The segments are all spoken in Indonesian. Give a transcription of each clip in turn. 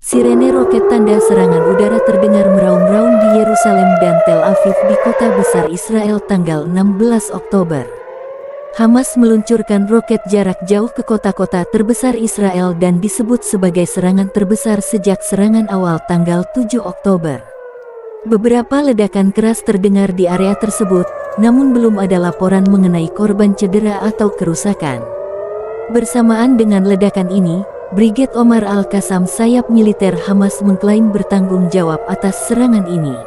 Sirene roket tanda serangan udara terdengar meraung-raung di Yerusalem dan Tel Aviv di kota besar Israel tanggal 16 Oktober. Hamas meluncurkan roket jarak jauh ke kota-kota terbesar Israel dan disebut sebagai serangan terbesar sejak serangan awal tanggal 7 Oktober. Beberapa ledakan keras terdengar di area tersebut, namun belum ada laporan mengenai korban cedera atau kerusakan. Bersamaan dengan ledakan ini, Brigade Omar Al-Qassam sayap militer Hamas mengklaim bertanggung jawab atas serangan ini.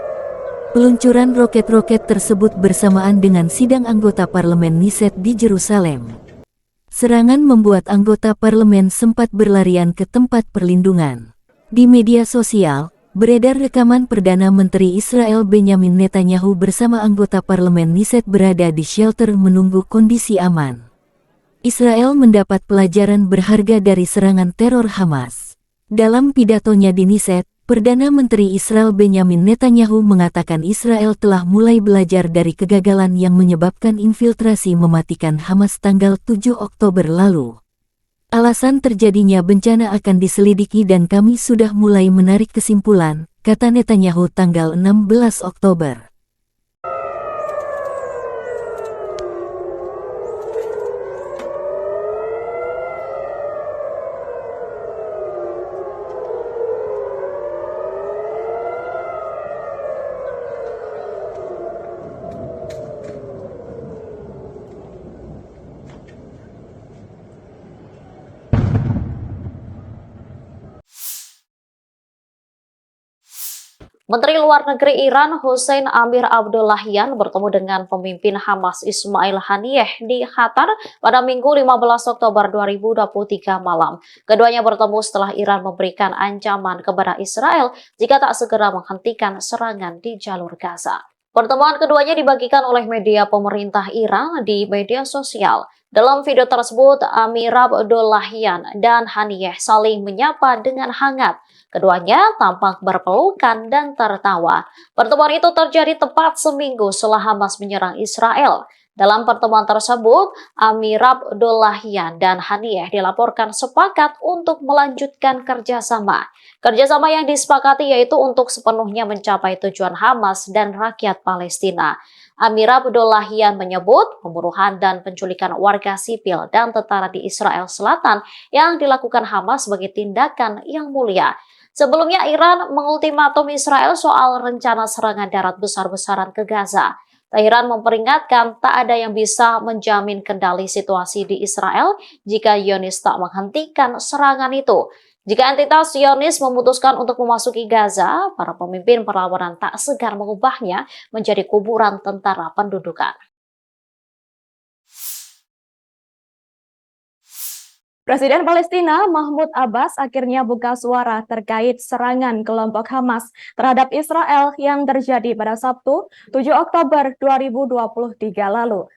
Peluncuran roket-roket tersebut bersamaan dengan sidang anggota parlemen Knesset di Jerusalem. Serangan membuat anggota parlemen sempat berlarian ke tempat perlindungan. Di media sosial, beredar rekaman Perdana Menteri Israel Benjamin Netanyahu bersama anggota parlemen Knesset berada di shelter menunggu kondisi aman. Israel mendapat pelajaran berharga dari serangan teror Hamas. Dalam pidatonya di Knesset, Perdana Menteri Israel Benjamin Netanyahu mengatakan Israel telah mulai belajar dari kegagalan yang menyebabkan infiltrasi mematikan Hamas tanggal 7 Oktober lalu. Alasan terjadinya bencana akan diselidiki dan kami sudah mulai menarik kesimpulan, kata Netanyahu tanggal 16 Oktober. Menteri Luar Negeri Iran Hossein Amir-Abdollahian bertemu dengan pemimpin Hamas Ismail Haniyeh di Qatar pada Minggu 15 Oktober 2023 malam. Keduanya bertemu setelah Iran memberikan ancaman kepada Israel jika tak segera menghentikan serangan di jalur Gaza. Pertemuan keduanya dibagikan oleh media pemerintah Iran di media sosial. Dalam video tersebut, Amir-Abdollahian dan Haniyeh saling menyapa dengan hangat. Keduanya tampak berpelukan dan tertawa. Pertemuan itu terjadi tepat seminggu setelah Hamas menyerang Israel. Dalam pertemuan tersebut, Amir-Abdollahian dan Haniyeh dilaporkan sepakat untuk melanjutkan kerjasama. Kerjasama yang disepakati yaitu untuk sepenuhnya mencapai tujuan Hamas dan rakyat Palestina. Amir-Abdollahian menyebut pembunuhan dan penculikan warga sipil dan tentara di Israel Selatan yang dilakukan Hamas sebagai tindakan yang mulia. Sebelumnya, Iran mengultimatum Israel soal rencana serangan darat besar-besaran ke Gaza. Tehran memperingatkan tak ada yang bisa menjamin kendali situasi di Israel jika Zionis tak menghentikan serangan itu. Jika entitas Zionis memutuskan untuk memasuki Gaza, para pemimpin perlawanan tak segan mengubahnya menjadi kuburan tentara pendudukan. Presiden Palestina Mahmud Abbas akhirnya buka suara terkait serangan kelompok Hamas terhadap Israel yang terjadi pada Sabtu 7 Oktober 2023 lalu.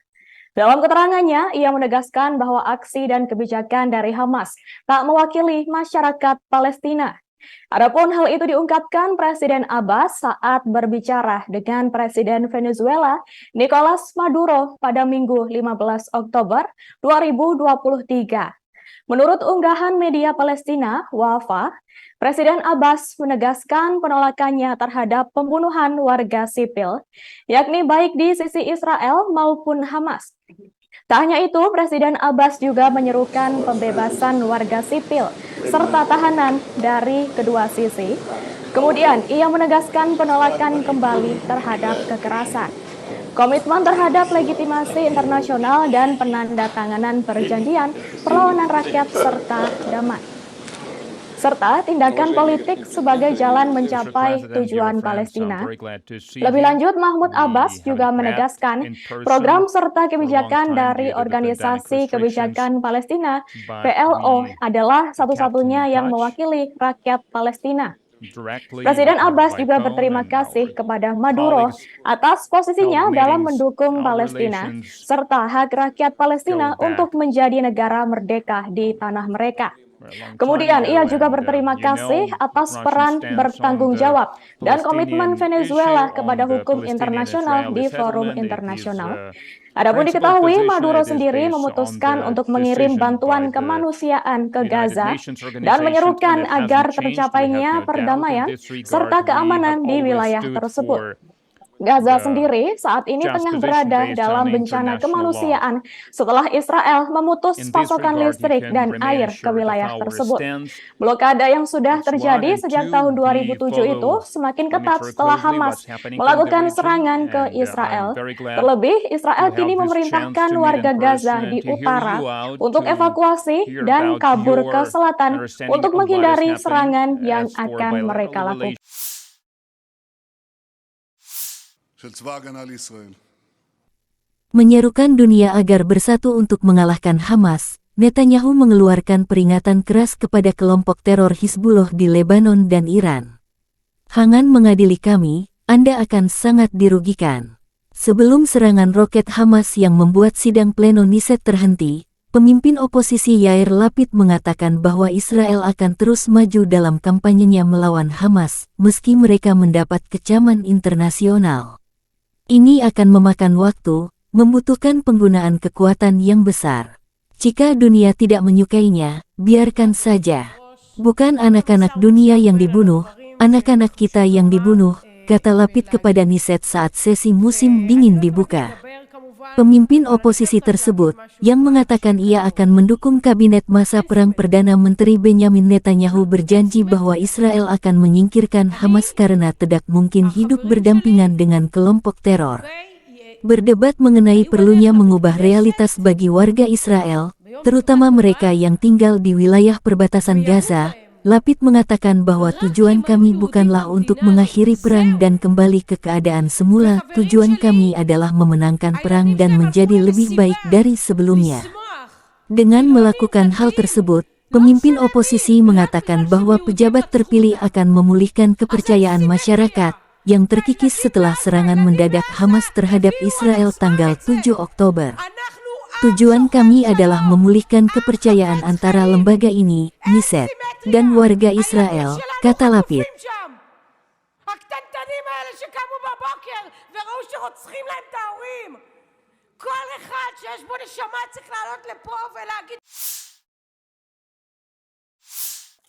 Dalam keterangannya, ia menegaskan bahwa aksi dan kebijakan dari Hamas tak mewakili masyarakat Palestina. Adapun hal itu diungkapkan Presiden Abbas saat berbicara dengan Presiden Venezuela Nicolas Maduro pada Minggu 15 Oktober 2023. Menurut unggahan media Palestina, Wafa, Presiden Abbas menegaskan penolakannya terhadap pembunuhan warga sipil, yakni baik di sisi Israel maupun Hamas. Tak hanya itu, Presiden Abbas juga menyerukan pembebasan warga sipil serta tahanan dari kedua sisi. Kemudian, ia menegaskan penolakan kembali terhadap kekerasan, komitmen terhadap legitimasi internasional dan penandatanganan perjanjian perlawanan rakyat serta damai, serta tindakan politik sebagai jalan mencapai tujuan Palestina. Lebih lanjut, Mahmud Abbas juga menegaskan program serta kebijakan dari Organisasi Kebijakan Palestina (PLO) adalah satu-satunya yang mewakili rakyat Palestina. Presiden Abbas juga berterima kasih kepada Maduro atas posisinya dalam mendukung Palestina serta hak rakyat Palestina untuk menjadi negara merdeka di tanah mereka. Kemudian ia juga berterima kasih atas peran bertanggung jawab dan komitmen Venezuela kepada hukum internasional di forum internasional. Adapun diketahui, Maduro sendiri memutuskan untuk mengirim bantuan kemanusiaan ke Gaza dan menyerukan agar tercapainya perdamaian serta keamanan di wilayah tersebut. Gaza sendiri saat ini tengah berada dalam bencana kemanusiaan setelah Israel memutus pasokan listrik dan air ke wilayah tersebut. Blokade yang sudah terjadi sejak tahun 2007 itu semakin ketat setelah Hamas melakukan serangan ke Israel. Terlebih, Israel kini memerintahkan warga Gaza di utara untuk evakuasi dan kabur ke selatan untuk menghindari serangan yang akan mereka lakukan. Menyerukan dunia agar bersatu untuk mengalahkan Hamas, Netanyahu mengeluarkan peringatan keras kepada kelompok teror Hizbullah di Lebanon dan Iran. "Jangan mengadili kami, Anda akan sangat dirugikan." Sebelum serangan roket Hamas yang membuat sidang pleno Knesset terhenti, pemimpin oposisi Yair Lapid mengatakan bahwa Israel akan terus maju dalam kampanyenya melawan Hamas, meski mereka mendapat kecaman internasional. Ini akan memakan waktu, membutuhkan penggunaan kekuatan yang besar. Jika dunia tidak menyukainya, biarkan saja. Bukan anak-anak dunia yang dibunuh, anak-anak kita yang dibunuh, kata Lapid kepada Knesset saat sesi musim dingin dibuka. Pemimpin oposisi tersebut, yang mengatakan ia akan mendukung kabinet masa perang Perdana Menteri Benjamin Netanyahu berjanji bahwa Israel akan menyingkirkan Hamas karena tidak mungkin hidup berdampingan dengan kelompok teror. Berdebat mengenai perlunya mengubah realitas bagi warga Israel, terutama mereka yang tinggal di wilayah perbatasan Gaza, Lapid mengatakan bahwa tujuan kami bukanlah untuk mengakhiri perang dan kembali ke keadaan semula, tujuan kami adalah memenangkan perang dan menjadi lebih baik dari sebelumnya. Dengan melakukan hal tersebut, pemimpin oposisi mengatakan bahwa pejabat terpilih akan memulihkan kepercayaan masyarakat yang terkikis setelah serangan mendadak Hamas terhadap Israel tanggal 7 Oktober. Tujuan kami adalah memulihkan kepercayaan antara lembaga ini, Knesset, dan warga Israel, kata Lapid.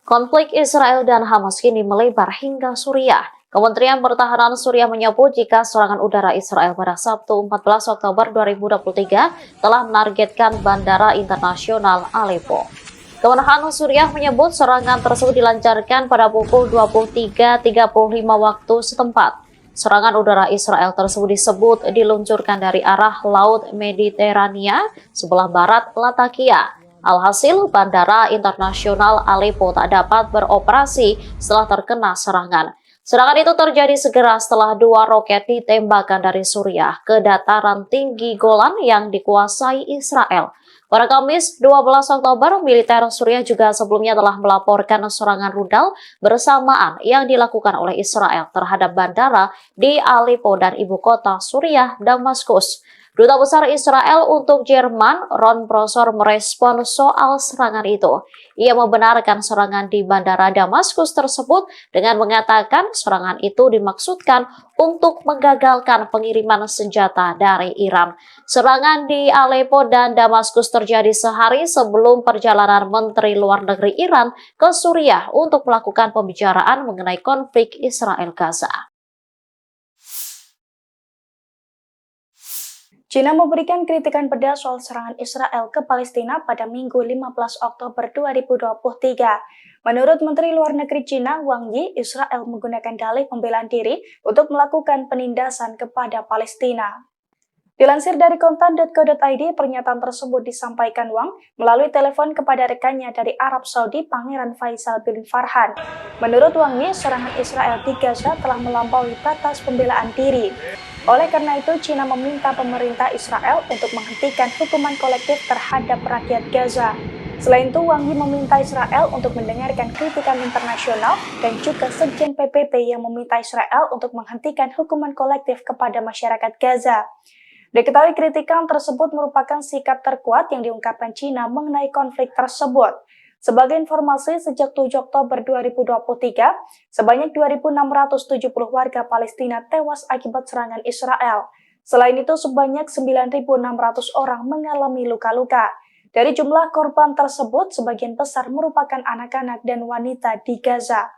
Konflik Israel dan Hamas kini melebar hingga Suriah. Kementerian Pertahanan Suriah menyebut jika serangan udara Israel pada Sabtu 14 Oktober 2023 telah menargetkan Bandara Internasional Aleppo. Kemenhan Suriah menyebut serangan tersebut dilancarkan pada pukul 23.35 waktu setempat. Serangan udara Israel tersebut disebut diluncurkan dari arah Laut Mediterania sebelah barat Latakia. Alhasil, Bandara Internasional Aleppo tak dapat beroperasi setelah terkena serangan. Serangan itu terjadi segera setelah 2 roket ditembakkan dari Suriah ke dataran tinggi Golan yang dikuasai Israel. Pada Kamis 12 Oktober, militer Suriah juga sebelumnya telah melaporkan serangan rudal bersamaan yang dilakukan oleh Israel terhadap bandara di Aleppo dan ibu kota Suriah, Damaskus. Duta Besar Israel untuk Jerman, Ron Prosor, merespon soal serangan itu. Ia membenarkan serangan di Bandara Damaskus tersebut dengan mengatakan serangan itu dimaksudkan untuk menggagalkan pengiriman senjata dari Iran. Serangan di Aleppo dan Damaskus terjadi sehari sebelum perjalanan Menteri Luar Negeri Iran ke Suriah untuk melakukan pembicaraan mengenai konflik Israel-Gaza. China memberikan kritikan pedas soal serangan Israel ke Palestina pada Minggu 15 Oktober 2023. Menurut Menteri Luar Negeri China, Wang Yi, Israel menggunakan dalih pembelaan diri untuk melakukan penindasan kepada Palestina. Dilansir dari kontan.co.id, pernyataan tersebut disampaikan Wang melalui telepon kepada rekannya dari Arab Saudi, Pangeran Faisal bin Farhan. Menurut Wang Yi, serangan Israel di Gaza telah melampaui batas pembelaan diri. Oleh karena itu, China meminta pemerintah Israel untuk menghentikan hukuman kolektif terhadap rakyat Gaza. Selain itu, Wang Yi meminta Israel untuk mendengarkan kritikan internasional dan juga Sekjen PBB yang meminta Israel untuk menghentikan hukuman kolektif kepada masyarakat Gaza. Diketahui kritikan tersebut merupakan sikap terkuat yang diungkapkan China mengenai konflik tersebut. Sebagai informasi, sejak 7 Oktober 2023, sebanyak 2.670 warga Palestina tewas akibat serangan Israel. Selain itu, sebanyak 9.600 orang mengalami luka-luka. Dari jumlah korban tersebut, sebagian besar merupakan anak-anak dan wanita di Gaza.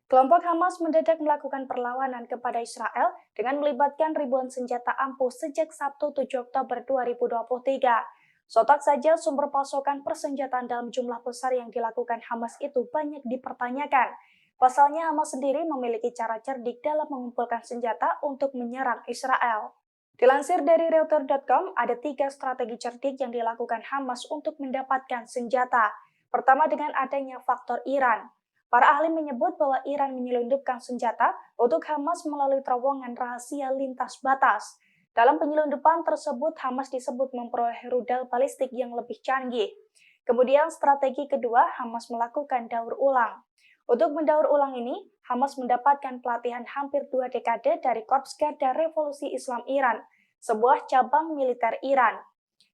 Kelompok Hamas mendadak melakukan perlawanan kepada Israel dengan melibatkan ribuan senjata ampuh sejak Sabtu 7 Oktober 2023. Sontak saja sumber pasokan persenjataan dalam jumlah besar yang dilakukan Hamas itu banyak dipertanyakan. Pasalnya Hamas sendiri memiliki cara cerdik dalam mengumpulkan senjata untuk menyerang Israel. Dilansir dari Reuters.com, ada 3 strategi cerdik yang dilakukan Hamas untuk mendapatkan senjata. Pertama, dengan adanya faktor Iran. Para ahli menyebut bahwa Iran menyelundupkan senjata untuk Hamas melalui terowongan rahasia lintas batas. Dalam penyelundupan tersebut, Hamas disebut memperoleh rudal balistik yang lebih canggih. Kemudian strategi kedua, Hamas melakukan daur ulang. Untuk mendaur ulang ini, Hamas mendapatkan pelatihan hampir 2 dekade dari Korps Garda Revolusi Islam Iran, sebuah cabang militer Iran.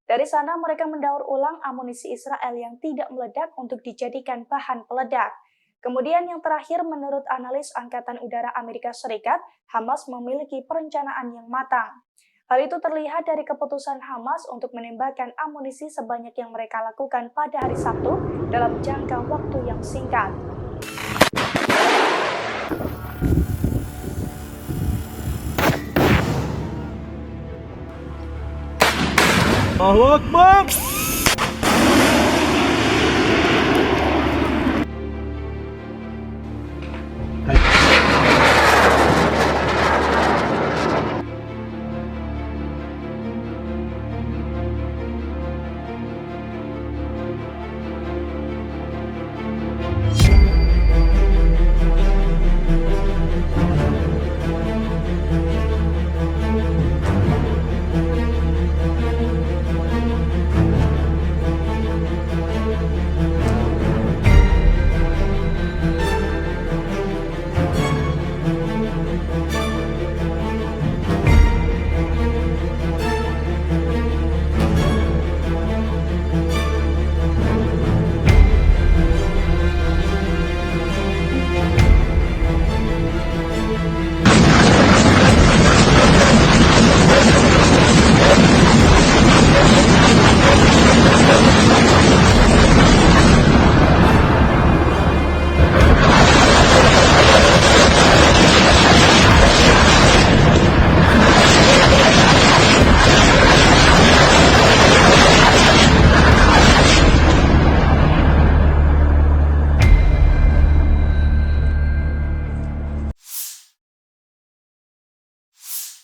Dari sana mereka mendaur ulang amunisi Israel yang tidak meledak untuk dijadikan bahan peledak. Kemudian yang terakhir, menurut analis Angkatan Udara Amerika Serikat, Hamas memiliki perencanaan yang matang. Hal itu terlihat dari keputusan Hamas untuk menembakkan amunisi sebanyak yang mereka lakukan pada hari Sabtu dalam jangka waktu yang singkat. Allahu Akbar.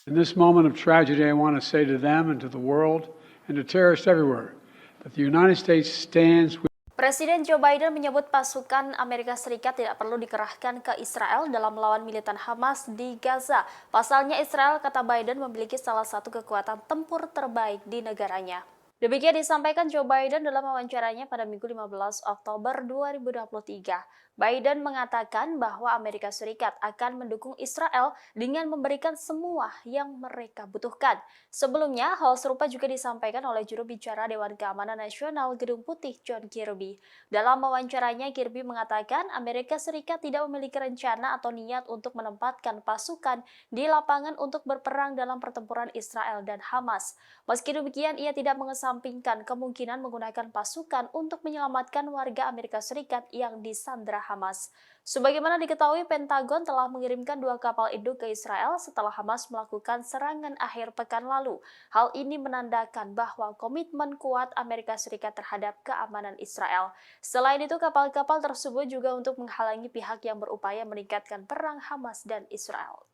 In this moment of tragedy, I want to say to them and to the world and to terrorists everywhere that the United States stands with Presiden Joe Biden menyebut pasukan Amerika Serikat tidak perlu dikerahkan ke Israel dalam melawan militan Hamas di Gaza. Pasalnya Israel, kata Biden, memiliki salah satu kekuatan tempur terbaik di negaranya. Demikian disampaikan Joe Biden dalam wawancaranya pada Minggu 15 Oktober 2023. Biden mengatakan bahwa Amerika Serikat akan mendukung Israel dengan memberikan semua yang mereka butuhkan. Sebelumnya, hal serupa juga disampaikan oleh juru bicara Dewan Keamanan Nasional Gedung Putih John Kirby. Dalam wawancaranya, Kirby mengatakan Amerika Serikat tidak memiliki rencana atau niat untuk menempatkan pasukan di lapangan untuk berperang dalam pertempuran Israel dan Hamas. Meski demikian, ia tidak mengesampingkan kemungkinan menggunakan pasukan untuk menyelamatkan warga Amerika Serikat yang disandra Hamas. Sebagaimana diketahui, Pentagon telah mengirimkan 2 kapal induk ke Israel setelah Hamas melakukan serangan akhir pekan lalu. Hal ini menandakan bahwa komitmen kuat Amerika Serikat terhadap keamanan Israel. Selain itu, kapal-kapal tersebut juga untuk menghalangi pihak yang berupaya meningkatkan perang Hamas dan Israel.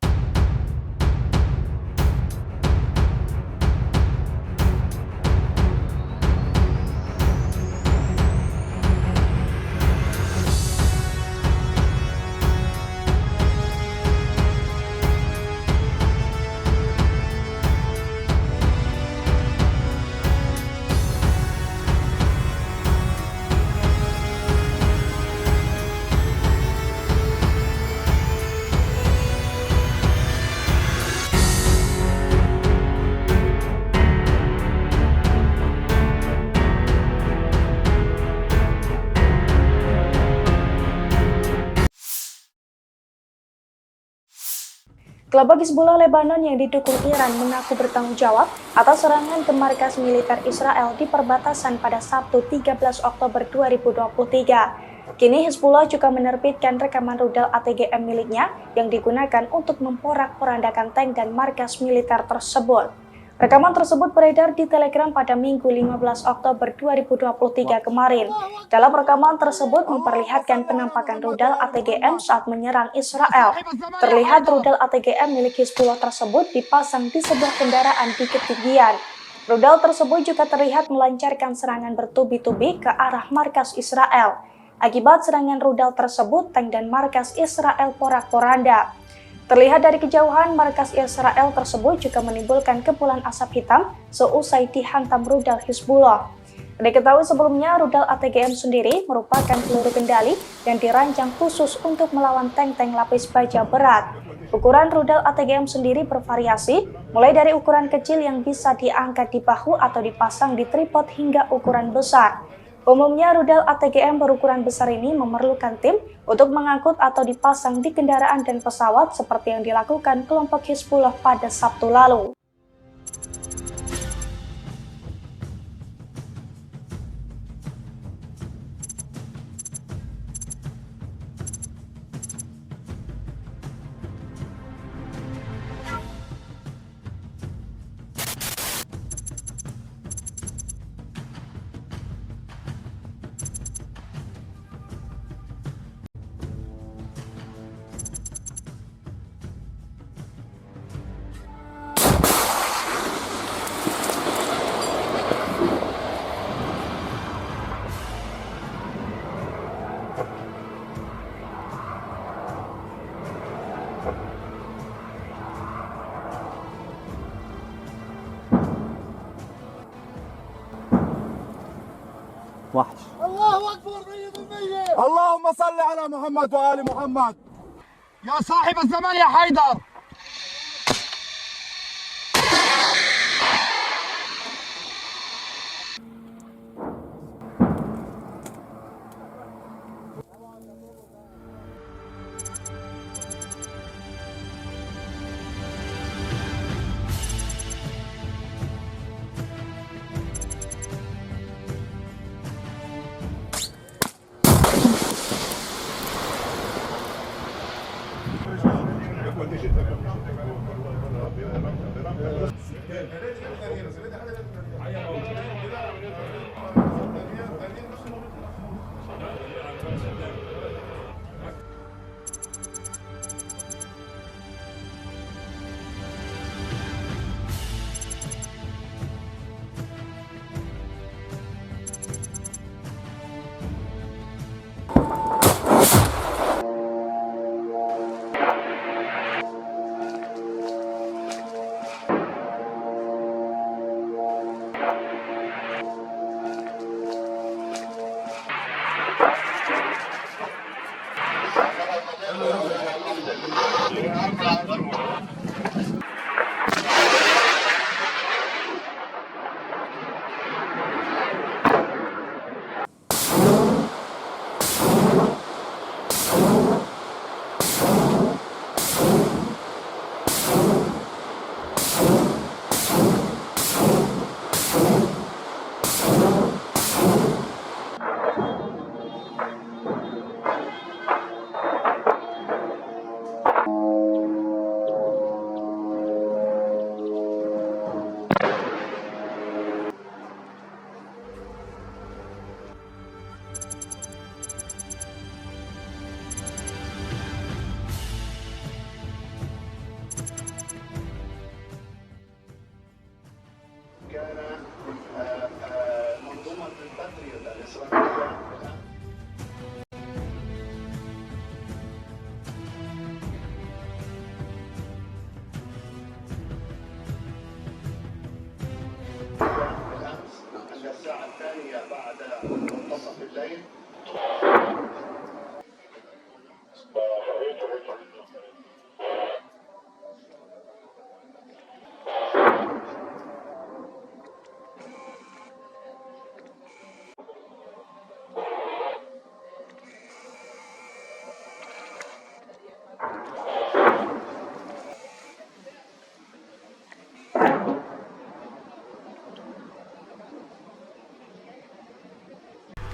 Kelompok Hizbullah Lebanon yang didukung Iran mengaku bertanggung jawab atas serangan ke markas militer Israel di perbatasan pada Sabtu 13 Oktober 2023. Kini Hizbullah juga menerbitkan rekaman rudal ATGM miliknya yang digunakan untuk memporak-porandakan tank dan markas militer tersebut. Rekaman tersebut beredar di Telegram pada Minggu 15 Oktober 2023 kemarin. Dalam rekaman tersebut memperlihatkan penampakan rudal ATGM saat menyerang Israel. Terlihat rudal ATGM milik Hizbullah tersebut dipasang di sebuah kendaraan di ketinggian. Rudal tersebut juga terlihat melancarkan serangan bertubi-tubi ke arah markas Israel. Akibat serangan rudal tersebut, tank dan markas Israel porak-poranda. Terlihat dari kejauhan, markas Israel tersebut juga menimbulkan kepulan asap hitam seusai dihantam rudal Hizbullah. Diketahui sebelumnya, rudal ATGM sendiri merupakan peluru kendali yang dirancang khusus untuk melawan tank-tank lapis baja berat. Ukuran rudal ATGM sendiri bervariasi, mulai dari ukuran kecil yang bisa diangkat di bahu atau dipasang di tripod hingga ukuran besar. Umumnya rudal ATGM berukuran besar ini memerlukan tim untuk mengangkut atau dipasang di kendaraan dan pesawat seperti yang dilakukan kelompok Hizbullah pada Sabtu lalu. وحش. الله اكبر 100%. اللهم صل على محمد وآل محمد. يا صاحب الزمان يا حيدر. Condition. الساعة الثانية بعد منتصف الليل.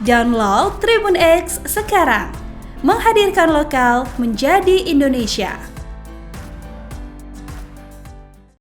Download Tribun X sekarang, menghadirkan lokal menjadi Indonesia.